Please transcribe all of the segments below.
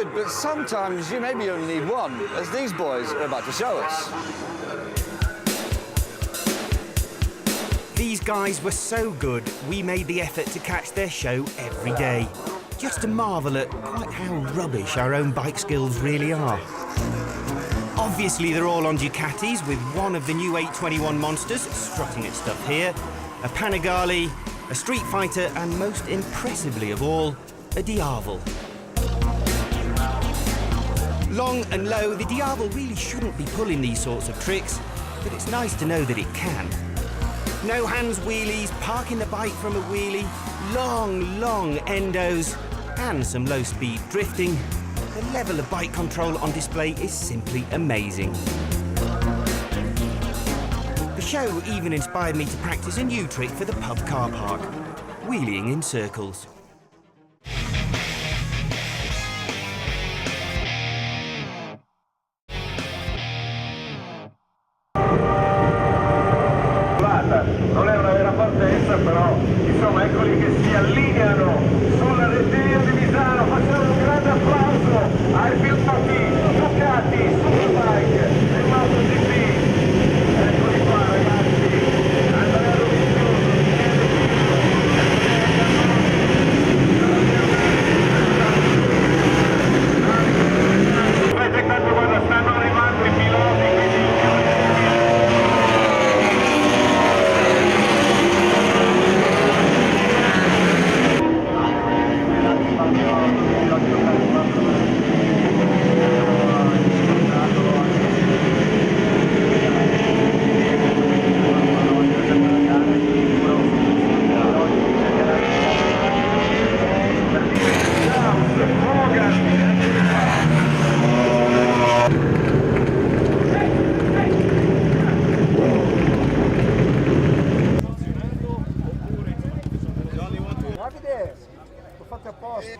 good, but sometimes you maybe only need one, as these boys are about to show us. These guys were so good, we made the effort to catch their show every day, just to marvel at quite how rubbish our own bike skills really are. Obviously, they're all on Ducatis, with one of the new 821 monsters strutting its stuff here, a Panigale, a Street Fighter, and most impressively of all, a Diavel. Long and low, the Diavel really shouldn't be pulling these sorts of tricks, but it's nice to know that it can. No hands wheelies, parking the bike from a wheelie, long endos, and some low-speed drifting. The level of bike control on display is simply amazing. The show even inspired me to practice a new trick for the pub car park, wheeling in circles. Non è una vera partenza, però insomma eccoli che si allineano sulla rettilinea di Misano. Facciamo un grande applauso ai piloti Ducati, Superbike e MotoGP. Eccoli qua ragazzi, Andrea Dovizioso, vedete quando guarda stanno arrivando i piloti, quindi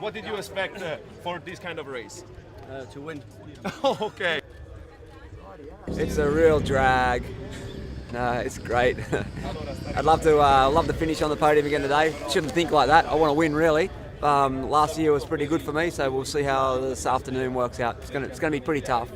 What did you expect for this kind of race? To win. Okay. It's a real drag. No, it's great. I'd love to finish on the podium again today. Shouldn't think like that. I want to win really. Last year was pretty good for me, so we'll see how this afternoon works out. It's going to be pretty tough.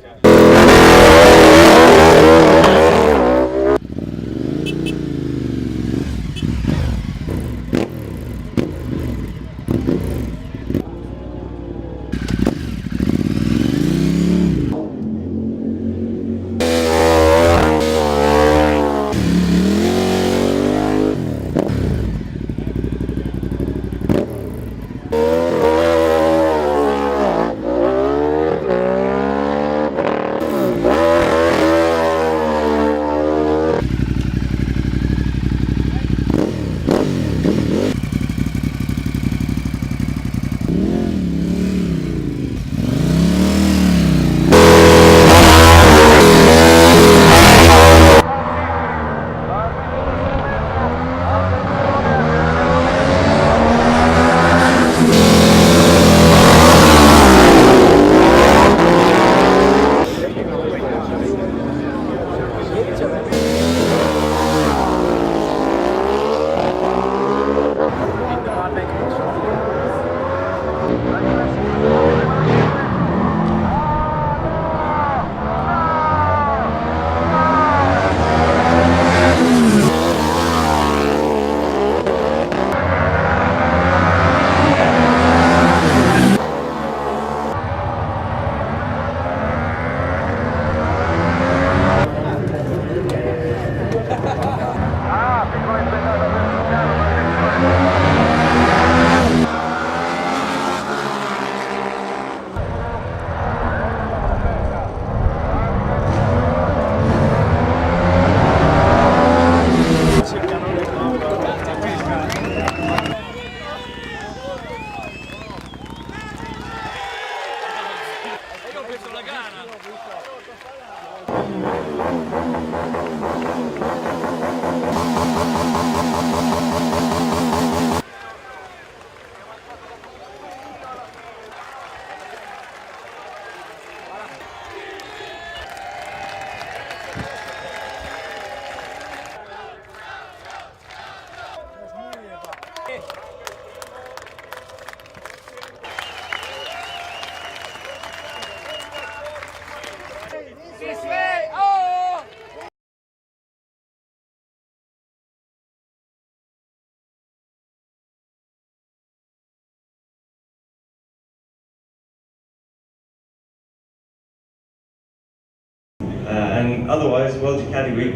And otherwise, World Ducati Week,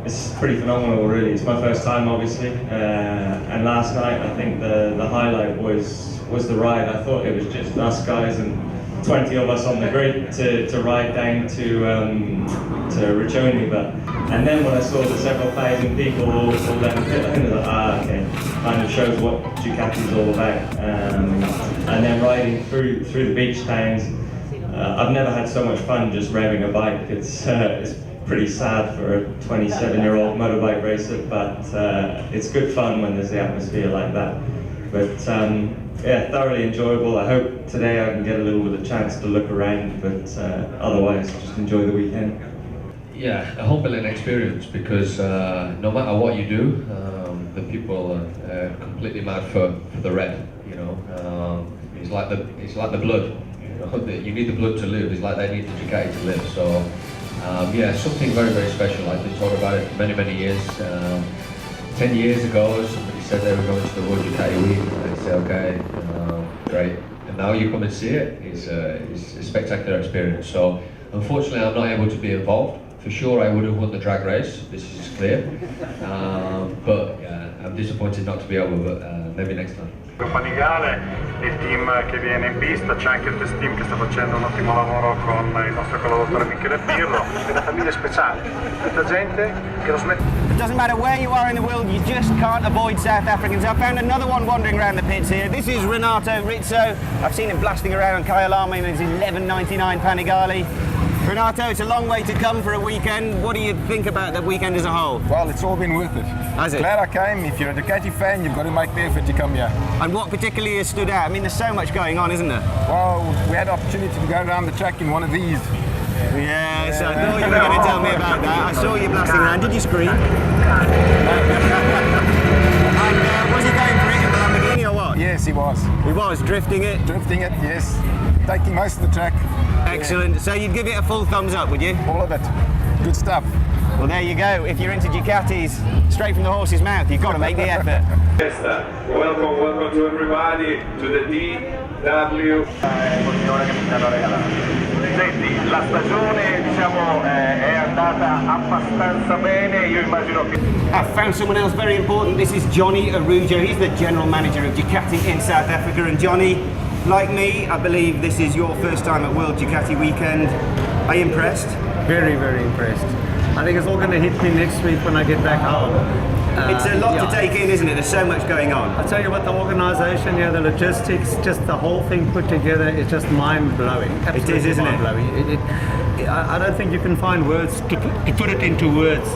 it's pretty phenomenal, really. It's my first time, obviously, and last night I think the highlight was the ride. I thought it was just us guys and 20 of us on the grid to ride down to Riccione, and then when I saw the several thousand people all down the pit, I think I was like, okay, kind of shows what Ducati's all about. And then riding through the beach towns, I've never had so much fun just revving a bike. It's pretty sad for a 27-year-old motorbike racer, but it's good fun when there's the atmosphere like that. But yeah, thoroughly enjoyable. I hope today I can get a little bit of chance to look around, but otherwise just enjoy the weekend. Yeah, a humbling experience because no matter what you do, the people are completely mad for the red. You know, it's like the blood. You know, you need the blood to live. It's like they need the Ducati to live. So yeah, something very, very special. I've been talking about it for many, many years. 10 years ago, somebody said they were going to the World Ducati Week, and I said, okay, great. And now you come and see it. It's a spectacular experience. So unfortunately, I'm not able to be involved. For sure, I would have won the drag race. This is clear. But I'm disappointed not to be able. But maybe next time. Panigale, il team che viene in pista, c'è anche il test team che sta facendo un ottimo lavoro con il nostro collaboratore Michele Pirlo, è una famiglia speciale, tutta gente che lo smette. It doesn't matter where you are in the world, you just can't avoid South Africans. I found another one wandering around the pits here. This is Renato Rizzo. I've seen him blasting around Kyalami in his 11.99 Panigale. Renato, it's a long way to come for a weekend. What do you think about the weekend as a whole? Well, it's all been worth it. Has it? Glad I came. If you're a Ducati fan, you've got to make the effort to come here. And what particularly has stood out? I mean, there's so much going on, isn't there? Well, we had the opportunity to go around the track in one of these. Yes, I thought you were going to tell me about that. I saw you blasting around. Did you scream? And was he going for it in the Lamborghini or what? Yes, he was. He was, drifting it? Drifting it, yes. Taking most of the track. Excellent. Yeah. So you'd give it a full thumbs up, would you? All of it. Good stuff. Well, there you go. If you're into Ducatis, straight from the horse's mouth, you've got to make the effort. Welcome to everybody to the DW. Senti, la stagione diciamo è andata abbastanza bene, io immagino che... I've found someone else very important. This is Johnny Arujo. He's the general manager of Ducati in South Africa. And Johnny, like me, I believe this is your first time at World Ducati Weekend. Are you impressed? Very, very impressed. I think it's all going to hit me next week when I get back home. It's a lot to take in, isn't it? There's so much going on. I tell you what, the organisation here, the logistics, just the whole thing put together is just mind-blowing. It is, isn't it? I don't think you can find words to put it into words.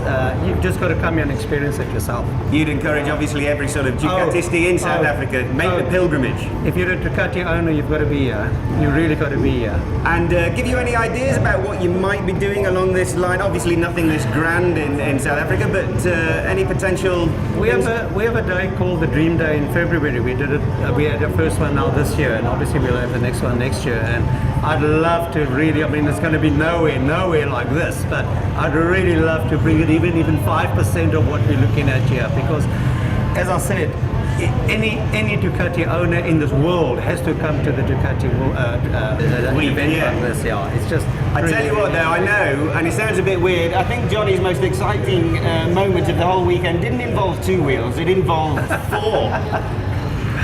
You've just got to come here and experience it yourself. You'd encourage, obviously, every sort of Ducatisti in South Africa, make the pilgrimage. If you're a Ducati owner, you've got to be here. You really got to be here. And give you any ideas about what you might be doing along this line? Obviously, nothing this grand in South Africa, but any potential... We have a day called the Dream Day in February. We did it. We had the first one now this year, and obviously we'll have the next one next year. And I'd love to really. I mean, it's going to be nowhere like this, but I'd really love to bring it even 5% of what we're looking at here, because, as I said, any Ducati owner in this world has to come to the Ducati event like this. Yeah, it's just. I tell you what, though, I know, and it sounds a bit weird. I think Johnny's most exciting moment of the whole weekend didn't involve two wheels; it involved four.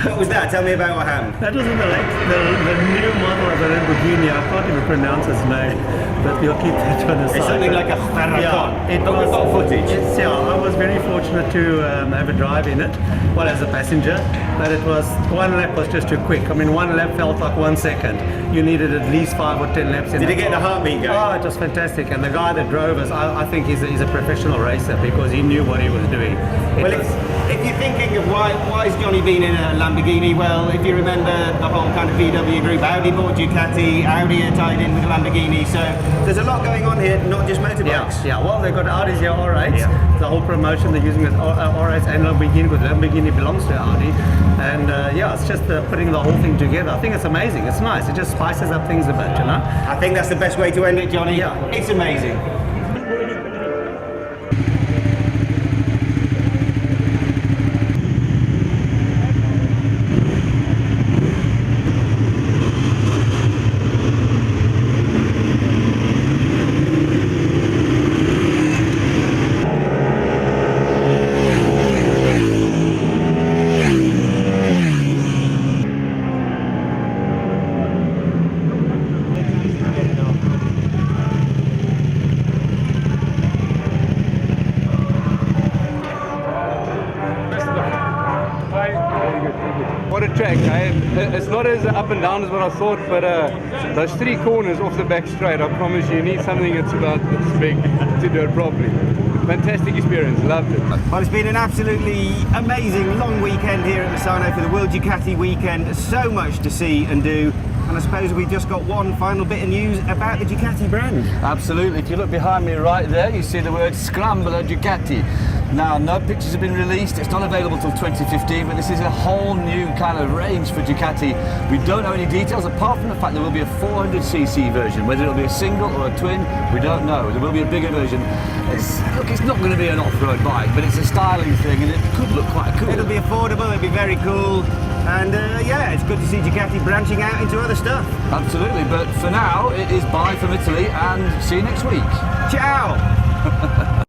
What was that? Tell me about what happened. That was the new model of the Lamborghini. I can't even pronounce its name, but we'll keep that on the side. It's something like a Ferracon. Yeah, we've got footage. I was very fortunate to have a drive in it, well, as a passenger, but it was, one lap was just too quick. I mean, one lap felt like 1 second. You needed at least 5 or 10 laps in. Did it get the heartbeat going? Oh, it was fantastic. And the guy that drove us, I think he's a professional racer because he knew what he was doing. Well, if you're thinking of why has Johnny been in a Lamborghini, well, if you remember the whole kind of VW group, Audi bought Ducati, Audi are tied in with Lamborghini, so there's a lot going on here, not just motorbikes. Yeah. Well, they've got Audis here, R8s. The whole promotion they're using is R8s and Lamborghini, because Lamborghini belongs to Audi. And it's just putting the whole thing together. I think it's amazing. It's nice. It just spices up things a bit, you know. I think that's the best way to end it, Johnny. Yeah. It's amazing. up and down as what I thought, but those 3 corners off the back straight, I promise you need something that's about this big to do it properly. Fantastic experience, loved it. Well, it's been an absolutely amazing long weekend here at Misano for the World Ducati weekend. So much to see and do. And I suppose we've just got one final bit of news about the Ducati brand. Absolutely. If you look behind me right there, you see the word Scrambler Ducati. Now, no pictures have been released. It's not available till 2015, but this is a whole new kind of range for Ducati. We don't know any details apart from the fact there will be a 400cc version. Whether it'll be a single or a twin, we don't know. There will be a bigger version. Look, it's not going to be an off-road bike, but it's a styling thing, and it could look quite cool. It'll be affordable, it'll be very cool. And yeah, it's good to see Ducati branching out into other stuff. Absolutely, but for now, it is bye from Italy, and see you next week. Ciao!